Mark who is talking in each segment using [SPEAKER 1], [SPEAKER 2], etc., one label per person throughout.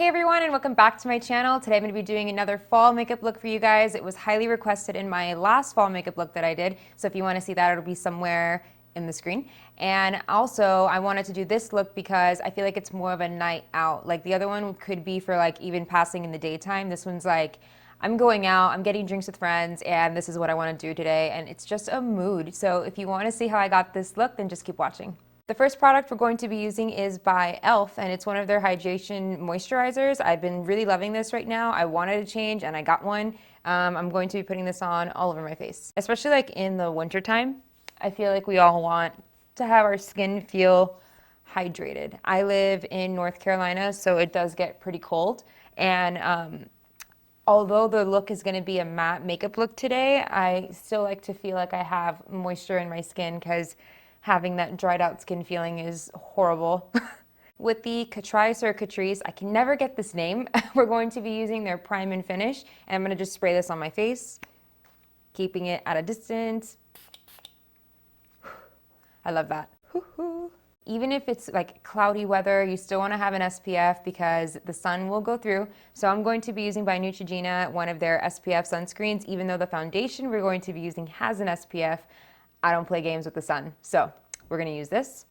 [SPEAKER 1] Hey everyone, and welcome back to my channel. Today I'm going to be doing another fall makeup look for you guys. It was highly requested in my last fall makeup look that I did, so if you want to see that, it'll be somewhere in the screen. And also, I wanted to do this look because I feel like it's more of a night out. Like the other one could be for like even passing in the daytime. This one's like, I'm going out, I'm getting drinks with friends, and this is what I want to do today, and it's just a mood. So if you want to see how I got this look, then just keep watching. The first product we're going to be using is by e.l.f. and it's one of their hydration moisturizers. I've been really loving this right now. I wanted to change and I got one. I'm going to be putting this on all over my face, especially like in the winter time. I feel like we all want to have our skin feel hydrated. I live in North Carolina, so it does get pretty cold. And although the look is going to be a matte makeup look today, I still like to feel like I have moisture in my skin because having that dried out skin feeling is horrible. With the Catrice or Catrice, I can never get this name, we're going to be using their Prime and Finish, and I'm going to just spray this on my face, keeping it at a distance. I love that. Even if it's like cloudy weather, you still want to have an SPF because the sun will go through. So I'm going to be using by Neutrogena, one of their SPF sunscreens. Even though the foundation we're going to be using has an SPF, I don't play games with the sun. So we're going to use this.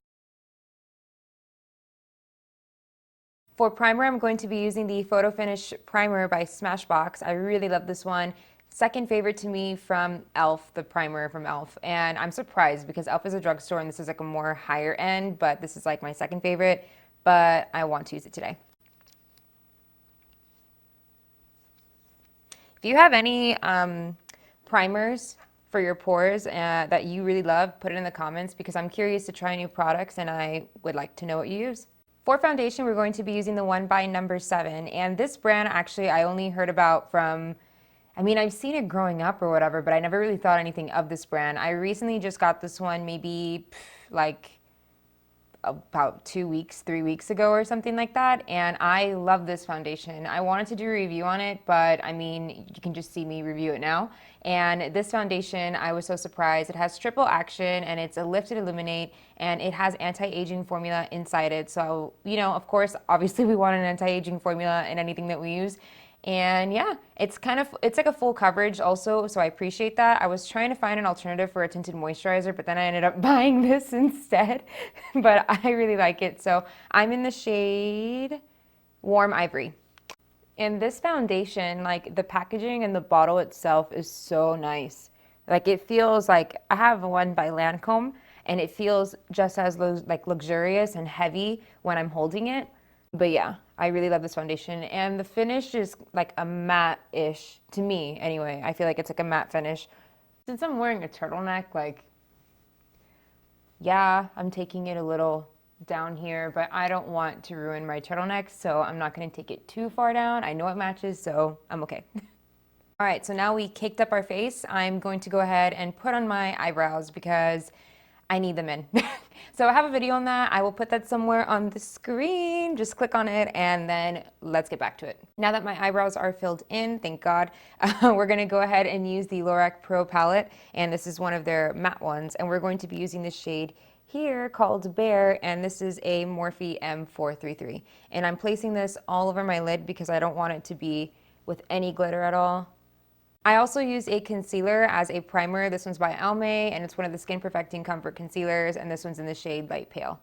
[SPEAKER 1] For primer, I'm going to be using the Photo Finish Primer by SmashBox. I really love this one. Second favorite to me from e.l.f., the primer from e.l.f. And I'm surprised because e.l.f. is a drugstore and this is like a more higher end, but this is like my second favorite, but I want to use it today. If you have any primers for your pores that you really love, put it in the comments because I'm curious to try new products and I would like to know what you use. For foundation, we're going to be using the one by No. 7, and this brand actually I only heard about from, I mean, I've seen it growing up or whatever, but I never really thought anything of this brand. I recently just got this one maybe like about 2 weeks, 3 weeks ago or something like that, and I love this foundation. I wanted to do a review on it, but I mean, you can just see me review it now. And this foundation, I was so surprised. It has triple action and it's a lift and illuminate, and it has anti-aging formula inside it. So, you know, of course, obviously we want an anti-aging formula in anything that we use. And yeah, it's like a full coverage also, so I appreciate that. I was trying to find an alternative for a tinted moisturizer, but then I ended up buying this instead. But I really like it. So I'm in the shade Warm Ivory. And this foundation, like the packaging and the bottle itself is so nice. Like it feels like, I have one by Lancôme and it feels just as like luxurious and heavy when I'm holding it. But yeah, I really love this foundation, and the finish is like a matte-ish, to me anyway. I feel like it's like a matte finish. Since I'm wearing a turtleneck, like, yeah, I'm taking it a little down here, but I don't want to ruin my turtleneck, so I'm not gonna take it too far down. I know it matches, so I'm okay. All right, so now we caked up our face. I'm going to go ahead and put on my eyebrows because I need them in. So I have a video on that. I will put that somewhere on the screen. Just click on it and then let's get back to it. Now that my eyebrows are filled in, thank God, we're gonna go ahead and use the Lorac Pro palette, and this is one of their matte ones, and we're going to be using this shade here called Bear, and this is a Morphe M433. And I'm placing this all over my lid because I don't want it to be with any glitter at all. I also use a concealer as a primer. This one's by Almay, and it's one of the Skin Perfecting Comfort Concealers, and this one's in the shade Light Pale.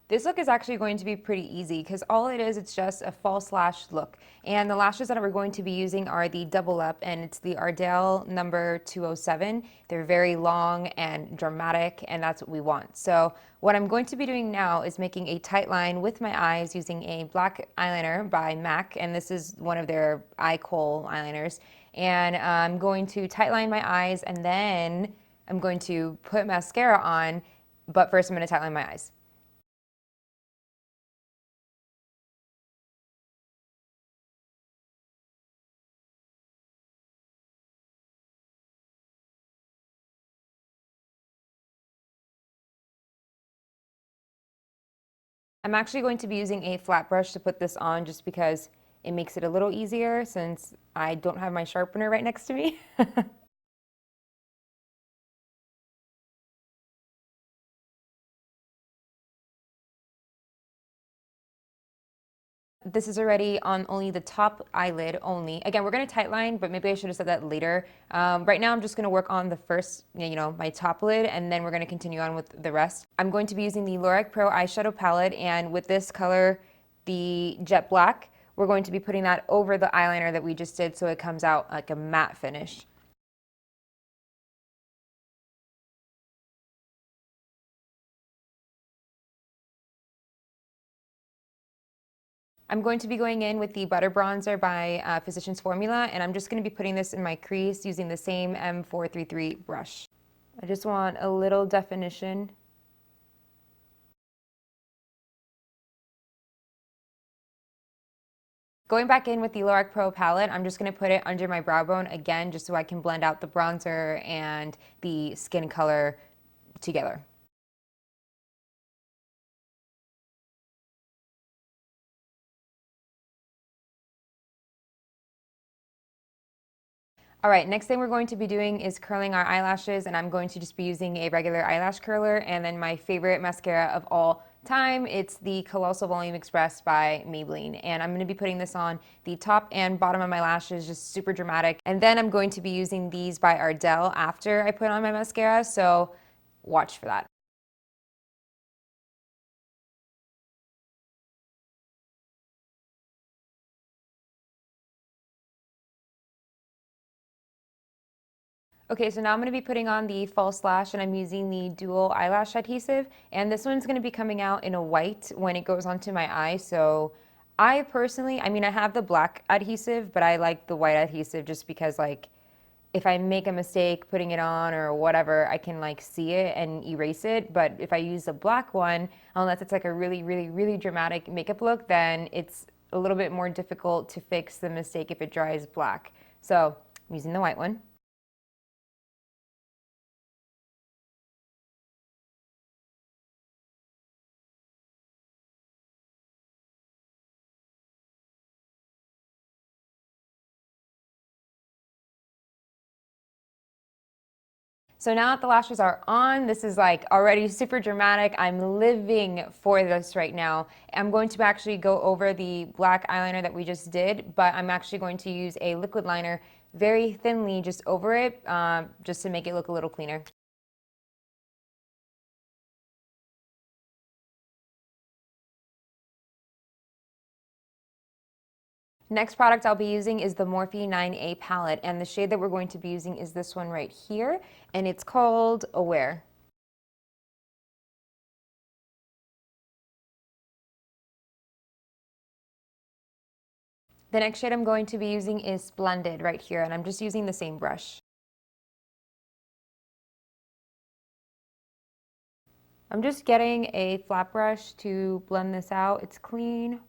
[SPEAKER 1] This look is actually going to be pretty easy because all it is, it's just a false lash look. And the lashes that we're going to be using are the Double Up, and it's the Ardell number 207. They're very long and dramatic, and that's what we want. So what I'm going to be doing now is making a tight line with my eyes using a black eyeliner by MAC, and this is one of their eye kohl eyeliners. And I'm going to tight line my eyes, and then I'm going to put mascara on, but first I'm going to tight line my eyes. I'm actually going to be using a flat brush to put this on just because it makes it a little easier since I don't have my sharpener right next to me. This is already on only the top eyelid only. Again, we're gonna tightline, but maybe I should have said that later. Right now I'm just gonna work on the first, my top lid, and then we're gonna continue on with the rest. I'm going to be using the Lorac Pro eyeshadow palette, and with this color, the Jet Black, we're going to be putting that over the eyeliner that we just did so it comes out like a matte finish. I'm going to be going in with the Butter Bronzer by Physicians Formula, and I'm just going to be putting this in my crease using the same M433 brush. I just want a little definition. Going back in with the Lorac Pro palette, I'm just going to put it under my brow bone again just so I can blend out the bronzer and the skin color together. All right, next thing we're going to be doing is curling our eyelashes, and I'm going to just be using a regular eyelash curler, and then my favorite mascara of all time, it's the Colossal Volume Express by Maybelline, and I'm going to be putting this on the top and bottom of my lashes, just super dramatic, and then I'm going to be using these by Ardell after I put on my mascara, so watch for that. Okay, so now I'm going to be putting on the false lash, and I'm using the dual eyelash adhesive, and this one's going to be coming out in a white when it goes onto my eye. So I personally, I have the black adhesive, but I like the white adhesive just because, like, if I make a mistake putting it on or whatever, I can like see it and erase it. But if I use the black one, unless it's like a really, really, really dramatic makeup look, then it's a little bit more difficult to fix the mistake if it dries black. So I'm using the white one. So now that the lashes are on, this is like already super dramatic. I'm living for this right now. I'm going to actually go over the black eyeliner that we just did, but I'm actually going to use a liquid liner very thinly just over it, just to make it look a little cleaner. Next product I'll be using is the Morphe 9A palette, and the shade that we're going to be using is this one right here, and it's called Aware. The next shade I'm going to be using is Splendid right here, and I'm just using the same brush. I'm just getting a flat brush to blend this out. It's clean.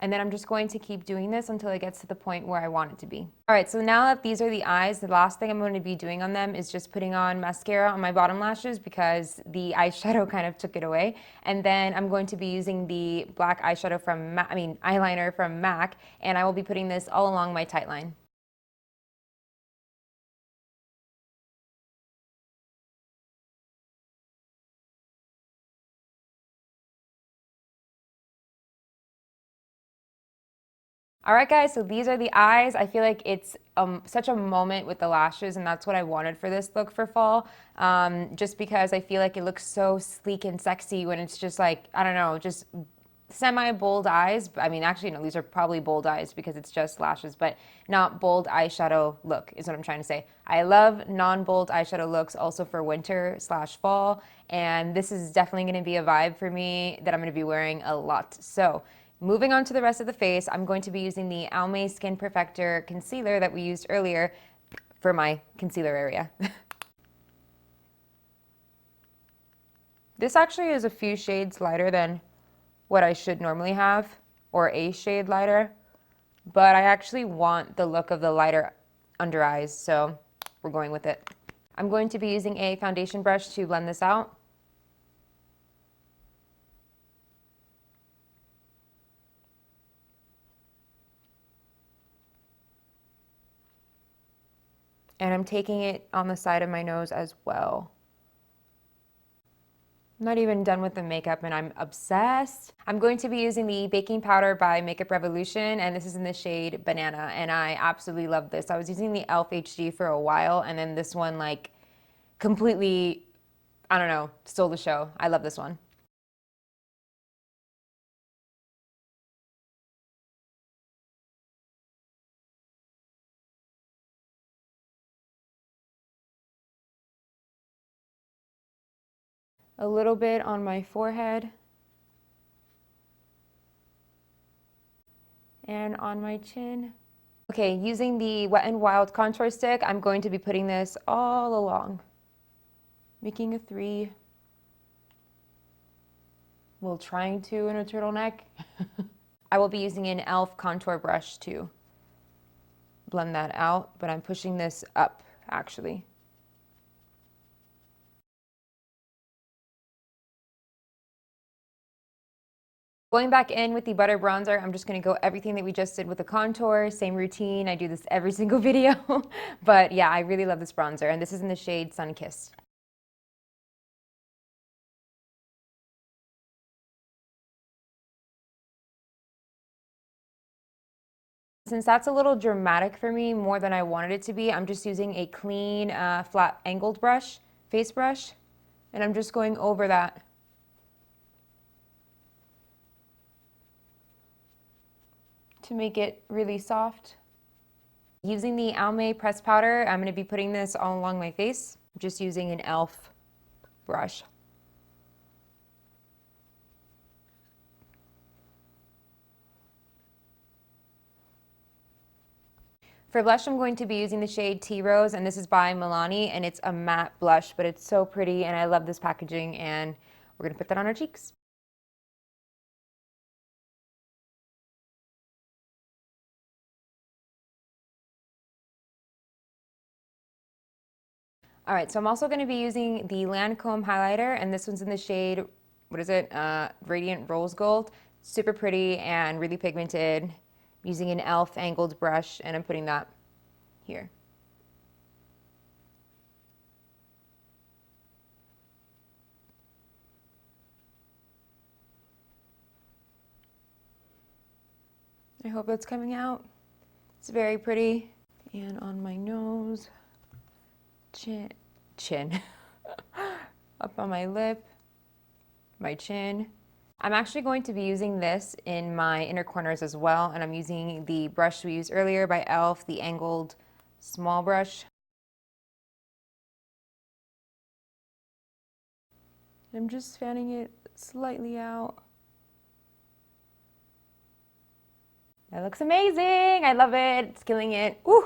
[SPEAKER 1] And then I'm just going to keep doing this until it gets to the point where I want it to be. All right, so now that these are the eyes, the last thing I'm going to be doing on them is just putting on mascara on my bottom lashes because the eyeshadow kind of took it away. And then I'm going to be using the black eyeshadow from, eyeliner from MAC, and I will be putting this all along my tight line. All right, guys, so these are the eyes. I feel like it's such a moment with the lashes, and that's what I wanted for this look for fall, just because I feel like it looks so sleek and sexy when it's just like, I don't know, just semi-bold eyes. Actually, no, these are probably bold eyes because it's just lashes, but not bold eyeshadow look is what I'm trying to say. I love non-bold eyeshadow looks also for winter/fall, and this is definitely going to be a vibe for me that I'm going to be wearing a lot. So moving on to the rest of the face, I'm going to be using the Almay Skin Perfector Concealer that we used earlier for my concealer area. This actually is a few shades lighter than what I should normally have, or a shade lighter, but I actually want the look of the lighter under eyes, so we're going with it. I'm going to be using a foundation brush to blend this out. And I'm taking it on the side of my nose as well. I'm not even done with the makeup and I'm obsessed. I'm going to be using the baking powder by Makeup Revolution, and this is in the shade Banana, and I absolutely love this. I was using the e.l.f. HD for a while, and then this one like completely, I don't know, stole the show. I love this one. A little bit on my forehead and on my chin. Okay, using the Wet n Wild contour stick, I'm going to be putting this all along, making a 3. Little trying to in a turtleneck. I will be using an e.l.f. contour brush to blend that out, but I'm pushing this up actually. Going back in with the butter bronzer, I'm just gonna go everything that we just did with the contour, same routine. I do this every single video, but yeah, I really love this bronzer, and this is in the shade Sunkissed. Since that's a little dramatic for me, more than I wanted it to be, I'm just using a clean, flat angled brush, face brush, and I'm just going over that. To make it really soft. Using the Almay pressed powder, I'm going to be putting this all along my face. I'm just using an e.l.f. brush. For blush, I'm going to be using the shade Tea Rose, and this is by Milani, and it's a matte blush, but it's so pretty, and I love this packaging, and we're going to put that on our cheeks. All right, so I'm also going to be using the Lancôme highlighter, and this one's in the shade, what is it? Radiant Rose Gold. Super pretty and really pigmented. I'm using an e.l.f. angled brush, and I'm putting that here. I hope that's coming out. It's very pretty. And on my nose, chin, up on my lip, my chin. I'm actually going to be using this in my inner corners as well, and I'm using the brush we used earlier by e.l.f., the angled small brush. I'm just fanning it slightly out. That looks amazing. I love it. It's killing it. Woo!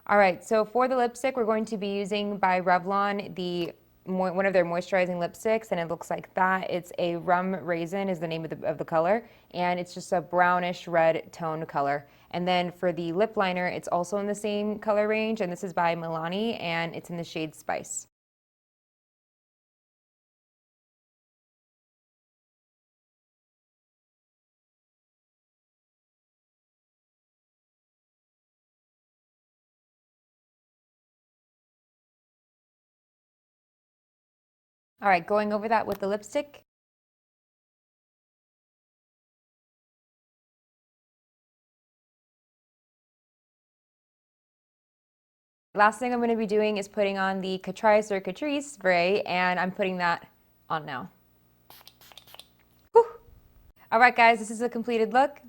[SPEAKER 1] All right, so for the lipstick, we're going to be using by Revlon one of their moisturizing lipsticks, and it looks like that. It's a Rum Raisin is the name of the color, and it's just a brownish red tone color. And then for the lip liner, it's also in the same color range, and this is by Milani, and it's in the shade Spice. All right, going over that with the lipstick. Last thing I'm going to be doing is putting on the Catrice or Catrice spray, and I'm putting that on now. Whew. All right, guys, this is a completed look.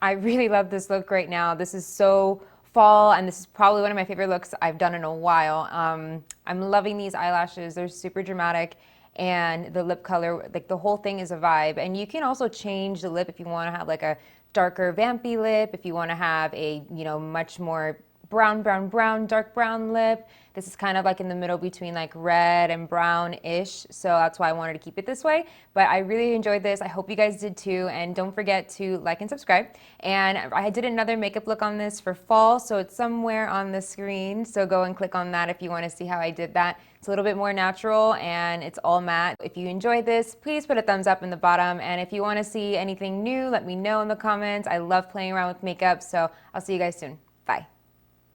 [SPEAKER 1] I really love this look right now. This is so fall, and this is probably one of my favorite looks I've done in a while. I'm loving these eyelashes. They're super dramatic, and the lip color, like the whole thing is a vibe. And you can also change the lip if you want to have like a darker vampy lip, if you want to have a, much more brown, dark brown lip. This is kind of like in the middle between like red and brown-ish, so that's why I wanted to keep it this way. But I really enjoyed this. I hope you guys did too, and don't forget to like and subscribe. And I did another makeup look on this for fall, so it's somewhere on the screen, so go and click on that if you want to see how I did that. It's a little bit more natural, and it's all matte. If you enjoyed this, please put a thumbs up in the bottom, and if you want to see anything new, let me know in the comments. I love playing around with makeup, so I'll see you guys soon. Bye.